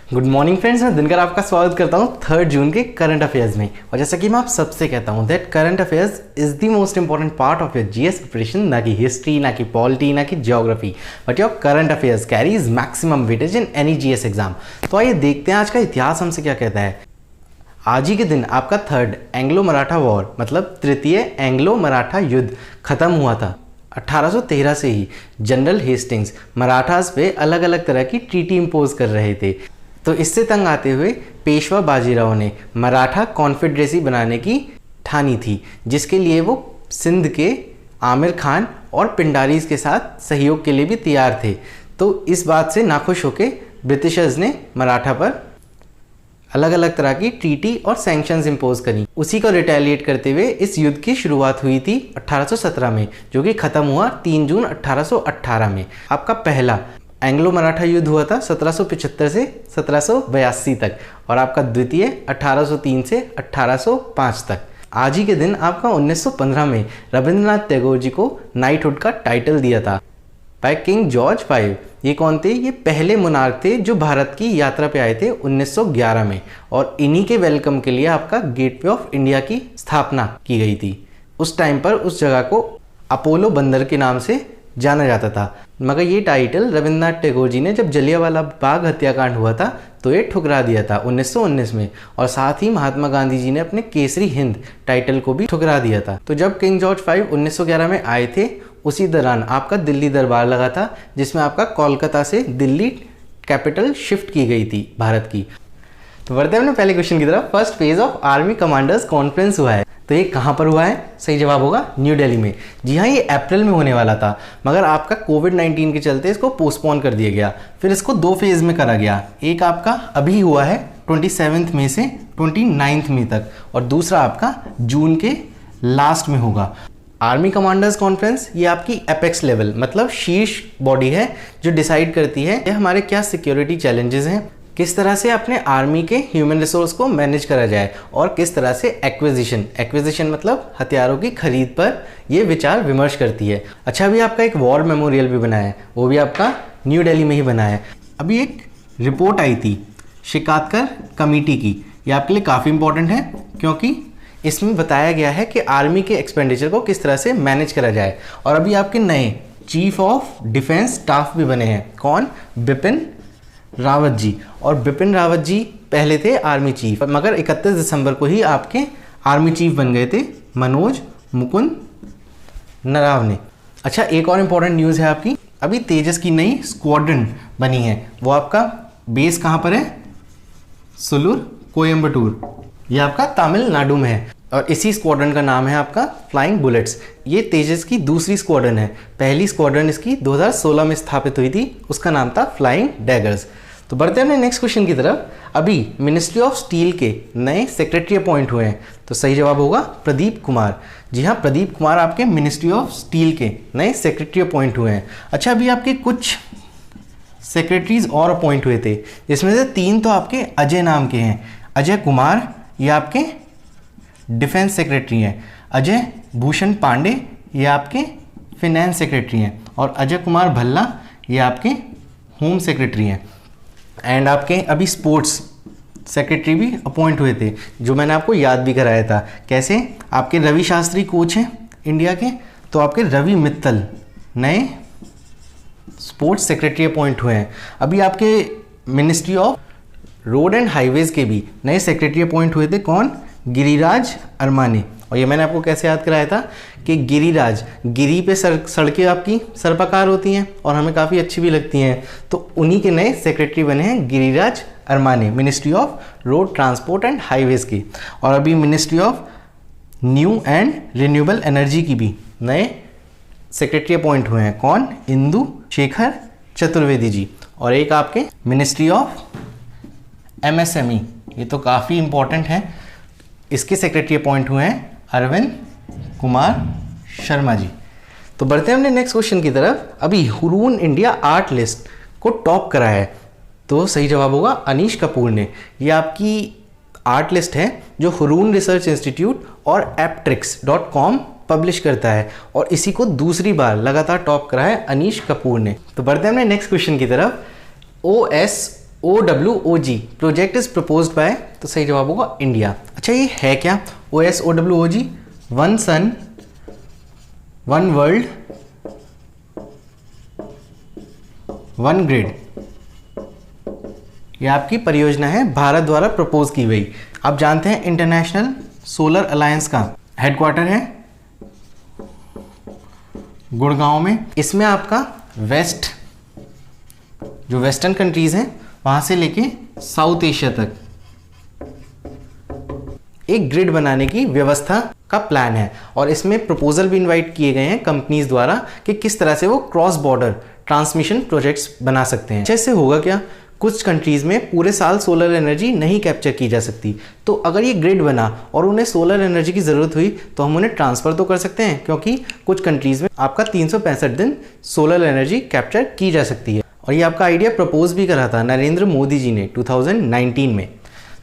Good morning friends, मैं दिनकर आपका स्वागत करता हूं 3 जून के करंट अफेयर्स में। और जैसा कि मैं आप सबसे कहता हूं that current affairs is the most important part of your GS preparation. ना कि हिस्ट्री, ना कि पॉलिटी, ना कि geography, but your current affairs carries maximum weightage in any GS exam. तो आइए देखते हैं आज का इतिहास हमसे क्या कहता है। आज ही के दिन आपका थर्ड एंग्लो मराठा वॉर मतलब तृतीय एंग्लो मराठा युद्ध खत्म हुआ था। 1813 से ही जनरल हेस्टिंग्स मराठास पे अलग अलग तरह की ट्रीटी इम्पोज कर रहे थे। तो इससे तंग आते हुए पेशवा बाजीराव ने मराठा कॉन्फेडरेसी बनाने की ठानी थी, जिसके लिए वो सिंध के आमिर खान और पिंडारीज के साथ सहयोग के लिए भी तैयार थे। तो इस बात से नाखुश होकर ब्रिटिशर्स ने मराठा पर अलग अलग तरह की ट्रीटी और सैंक्शंस इम्पोज करी। उसी को रिटेलिएट करते हुए इस युद्ध की शुरुआत हुई थी 1817 में, जो कि ख़त्म हुआ 3 जून 1818 में। आपका पहला एंग्लो मराठा युद्ध हुआ था 1775 से 1782 तक, और आपका द्वितीय 1803 से 1805 तक। आज ही के दिन आपका 1915 में रविंद्रनाथ टैगोर जी को नाइटहुड का टाइटल दिया था बाय किंग जॉर्ज V। ये कौन थे? ये पहले मोनार्क थे जो भारत की यात्रा पे आए थे 1911 में, और इन्हीं के वेलकम के लिए आपका गेटवे ऑफ इंडिया की स्थापना की गई थी। उस टाइम पर उस जगह को अपोलो बंदर के नाम से जाना जाता था। मगर ये टाइटल रविंद्रनाथ टैगोर जी ने जब जलियांवाला बाग हत्याकांड हुआ था तो ये ठुकरा दिया था 1919 में, और साथ ही महात्मा गांधी जी ने अपने केसरी हिंद टाइटल को भी ठुकरा दिया था। तो जब किंग जॉर्ज V 1911 में आए थे, उसी दौरान आपका दिल्ली दरबार लगा था, जिसमें आपका कोलकाता से दिल्ली कैपिटल शिफ्ट की गई थी भारत की। तो बढ़ते हैं अपने पहले क्वेश्चन की तरफ। First phase of army commanders conference हुआ है, तो ये कहाँ पर हुआ है? सही जवाब होगा न्यू दिल्ली में। जी हाँ, ये अप्रैल में होने वाला था, मगर आपका कोविड-19 के चलते इसको पोस्टपोन कर दिया गया। फिर इसको 2 फेज में करा गया। एक आपका अभी हुआ है 27 मई से 29 मई तक, और दूसरा आपका जून के लास्ट में होगा। आर्मी कमांडर्स कॉन्फ्रेंस ये आपकी एपेक्स लेवल मतलब शीर्ष बॉडी है जो डिसाइड करती है कि हमारे क्या सिक्योरिटी चैलेंजेस हैं, किस तरह से अपने आर्मी के ह्यूमन रिसोर्स को मैनेज करा जाए, और किस तरह से एक्विजिशन मतलब हथियारों की खरीद पर ये विचार विमर्श करती है। अच्छा, अभी आपका एक वॉर मेमोरियल भी बना है, वो भी आपका न्यू दिल्ली में ही बना है। अभी एक रिपोर्ट आई थी शिकायतकर कमेटी की, ये आपके लिए काफ़ी इंपॉर्टेंट है क्योंकि इसमें बताया गया है कि आर्मी के एक्सपेंडिचर को किस तरह से मैनेज करा जाए। और अभी आपके नए चीफ ऑफ डिफेंस स्टाफ भी बने हैं। कौन? बिपिन रावत जी। और बिपिन रावत जी पहले थे आर्मी चीफ, मगर 31 दिसंबर को ही आपके आर्मी चीफ बन गए थे मनोज मुकुंद नरावने। अच्छा, एक और इम्पॉर्टेंट न्यूज़ है आपकी, अभी तेजस की नई स्क्वाड्रन बनी है। वो आपका बेस कहाँ पर है? सुलूर कोयम्बटूर, ये आपका तमिलनाडु में है, और इसी स्क्वाड्रन का नाम है आपका फ्लाइंग बुलेट्स। ये तेजस की दूसरी स्क्वाड्रन है। पहली स्क्वाड्रन इसकी 2016 में स्थापित हुई थी, उसका नाम था फ्लाइंग डैगर्स। तो बढ़ते हैं नेक्स्ट क्वेश्चन की तरफ। अभी मिनिस्ट्री ऑफ स्टील के नए सेक्रेटरी अपॉइंट हुए हैं, तो सही जवाब होगा प्रदीप कुमार। जी हाँ, प्रदीप कुमार आपके मिनिस्ट्री ऑफ स्टील के नए सेक्रेटरी अपॉइंट हुए हैं। अच्छा, अभी आपके कुछ सेक्रेटरीज और अपॉइंट हुए थे, जिसमें से 3 तो आपके अजय नाम के हैं। अजय कुमार ये आपके डिफेंस सेक्रेटरी हैं, अजय भूषण पांडे ये आपके फिनेंस सेक्रेटरी हैं, और अजय कुमार भल्ला ये आपके होम सेक्रेटरी हैं। एंड आपके अभी स्पोर्ट्स सेक्रेटरी भी अपॉइंट हुए थे, जो मैंने आपको याद भी कराया था। कैसे? आपके रवि शास्त्री कोच हैं इंडिया के, तो आपके रवि मित्तल नए स्पोर्ट्स सेक्रेटरी अपॉइंट हुए हैं। अभी आपके ministry of road and highways के भी नए सेक्रेटरी अपॉइंट हुए थे। कौन? गिरिराज अरमानी। और ये मैंने आपको कैसे याद कराया था कि गिरिराज, गिरी पे सड़कें आपकी सर्पाकार होती हैं और हमें काफ़ी अच्छी भी लगती हैं, तो उन्हीं के नए सेक्रेटरी बने हैं Giriraj Armani, ministry of road transport and highways की। और अभी ministry of new and renewable energy की भी नए सेक्रेटरी अपॉइंट हुए हैं। कौन? इंदु शेखर चतुर्वेदी जी। और एक आपके मिनिस्ट्री ऑफ MSME, ये तो काफ़ी इंपॉर्टेंट है, इसके सेक्रेटरी अपॉइंट हुए हैं अरविंद कुमार शर्मा जी। तो बढ़ते हैं हमने नेक्स्ट क्वेश्चन की तरफ। अभी हुरून इंडिया आर्ट लिस्ट को टॉप करा है, तो सही जवाब होगा अनीश कपूर ने। ये आपकी आर्ट लिस्ट है जो हुरून रिसर्च इंस्टीट्यूट और aptrix.com पब्लिश करता है, और इसी को दूसरी बार लगातार टॉप करा है अनीश कपूर ने। तो बढ़ते हैं हमने नेक्स्ट क्वेश्चन की तरफ। OWOG project is proposed by, तो सही जवाब होगा इंडिया। अच्छा ये है क्या OSOWOG? One sun one world one grid. ये आपकी परियोजना है, भारत द्वारा प्रपोज की गई। आप जानते हैं इंटरनेशनल सोलर अलायंस का हेडक्वार्टर है गुड़गांव में। इसमें आपका वेस्ट, जो वेस्टर्न कंट्रीज हैं वहां से लेके साउथ एशिया तक एक ग्रिड बनाने की व्यवस्था का प्लान है, और इसमें प्रपोजल भी इनवाइट किए गए हैं कंपनीज द्वारा कि किस तरह से वो क्रॉस बॉर्डर ट्रांसमिशन प्रोजेक्ट्स बना सकते हैं। जैसे होगा क्या, कुछ कंट्रीज में पूरे साल सोलर एनर्जी नहीं कैप्चर की जा सकती, तो अगर ये ग्रिड बना और उन्हें सोलर एनर्जी की ज़रूरत हुई तो हम उन्हें ट्रांसफ़र तो कर सकते हैं, क्योंकि कुछ कंट्रीज़ में आपका 365 दिन सोलर एनर्जी कैप्चर की जा सकती है। और ये आपका आइडिया प्रपोज भी करा था नरेंद्र मोदी जी ने 2019 में।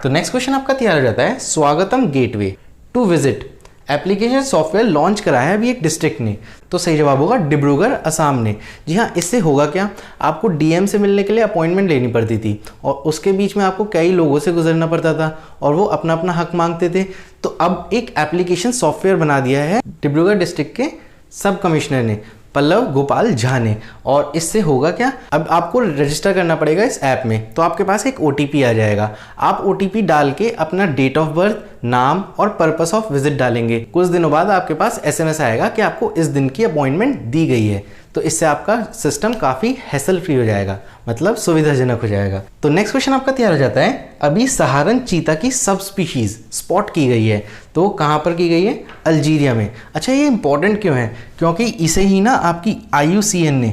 तो नेक्स्ट क्वेश्चन आपका तैयार हो जाता है, स्वागतम gateway to visit application software launch कराया है अभी एक डिस्ट्रिक्ट ने, तो सही जवाब होगा डिब्रूगढ़ असम ने। जी हाँ, इससे होगा क्या, आपको डीएम से मिलने के लिए अपॉइंटमेंट लेनी पड़ती थी और उसके बीच में आपको कई लोगों से गुजरना पड़ता था और वो अपना अपना हक मांगते थे। तो अब एक एप्लीकेशन सॉफ्टवेयर बना दिया है डिब्रूगढ़ डिस्ट्रिक्ट के सब कमिश्नर ने, पल्लव गोपाल झा ने। और इससे होगा क्या, अब आपको रजिस्टर करना पड़ेगा इस ऐप में, तो आपके पास एक OTP आ जाएगा। आप OTP डाल के अपना डेट ऑफ बर्थ, नाम और पर्पस ऑफ विजिट डालेंगे। कुछ दिनों बाद आपके पास SMS आएगा कि आपको इस दिन की अपॉइंटमेंट दी गई है। तो इससे आपका सिस्टम काफ़ी हैसल फ्री हो जाएगा, मतलब सुविधाजनक हो जाएगा। तो नेक्स्ट क्वेश्चन आपका तैयार हो जाता है, अभी सहारन चीता की सब स्पीशीज स्पॉट की गई है, तो कहाँ पर की गई है? अल्जीरिया में। अच्छा ये इंपॉर्टेंट क्यों है? क्योंकि इसे ही ना आपकी IUCN ने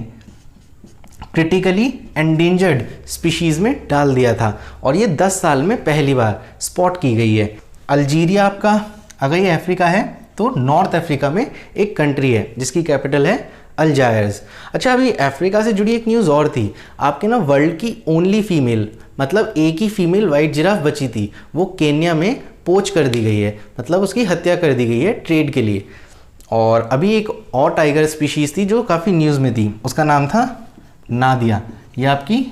क्रिटिकली एंडेंजर्ड स्पीशीज में डाल दिया था और ये 10 साल में पहली बार स्पॉट की गई है। अल्जीरिया आपका, अगर ये अफ्रीका है तो नॉर्थ अफ्रीका में एक कंट्री है जिसकी कैपिटल है अल्जायर्स। अच्छा अभी अफ्रीका से जुड़ी एक न्यूज़ और थी, आपके ना वर्ल्ड की ओनली फीमेल, मतलब एक ही फीमेल वाइट जिराफ बची थी, वो केन्या में पोच कर दी गई है, मतलब उसकी हत्या कर दी गई है ट्रेड के लिए। और अभी एक और टाइगर स्पीशीज़ थी जो काफ़ी न्यूज़ में थी, उसका नाम था नादिया। ये आपकी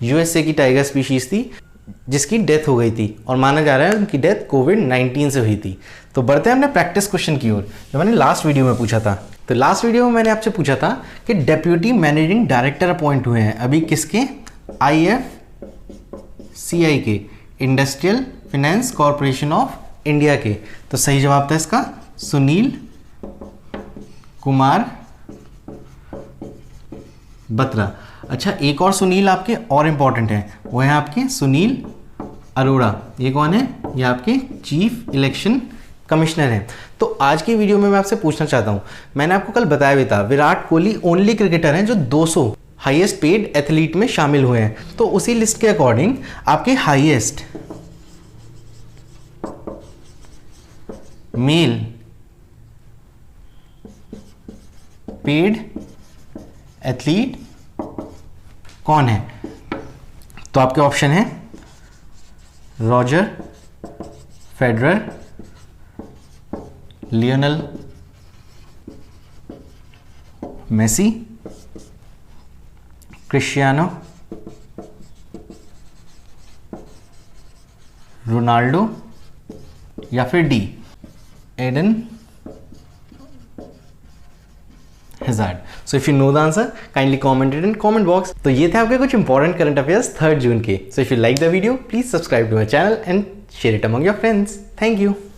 USA की टाइगर स्पीशीज़ थी जिसकी डेथ हो गई थी और माना जा रहा है उनकी डेथ COVID-19 से हुई थी। तो बढ़ते हैं हमने प्रैक्टिस क्वेश्चन की ओर, जो मैंने लास्ट वीडियो में पूछा था। तो लास्ट वीडियो में मैंने आपसे पूछा था कि डेप्यूटी मैनेजिंग डायरेक्टर अपॉइंट हुए हैं अभी किसके? IFCI के, industrial finance corporation of India के। तो सही जवाब था इसका सुनील कुमार बत्रा। अच्छा एक और सुनील आपके और इम्पॉर्टेंट हैं, वो हैं आपके सुनील अरोड़ा। ये कौन है? ये आपके चीफ इलेक्शन कमिश्नर हैं। तो आज की वीडियो में मैं आपसे पूछना चाहता हूँ, मैंने आपको कल बताया भी था विराट कोहली ओनली क्रिकेटर हैं जो 200 हाईएस्ट पेड एथलीट में शामिल हुए हैं। तो उसी लिस्ट के अकॉर्डिंग आपके हाईएस्ट मेल पेड एथलीट कौन है? तो आपके ऑप्शन है Roger Federer, Lionel Messi, Cristiano Ronaldo, या फिर डी Eden Hazard. So if you know the answer kindly comment it in comment box. तो ये थे आपके कुछ इंपॉर्टेंट करंट अफेयर्स 3 जून के। So if you like the video please subscribe to my channel and share it among your friends. Thank you.